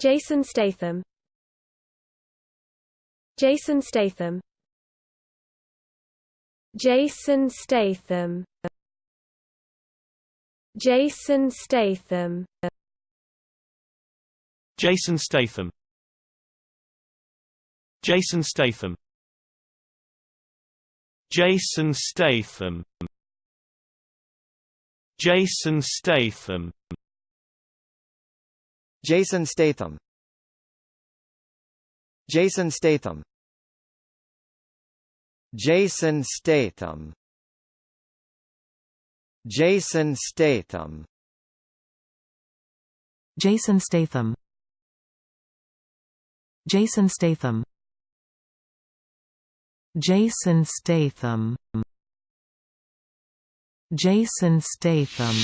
Jason Statham. Jason Statham. Jason Statham. Jason Statham. Jason Statham. Jason Statham. Jason Statham. Jason Statham. Jason Statham. Jason Statham. Jason Statham. Jason Statham. Jason Statham. Jason Statham. Jason Statham. Jason Statham.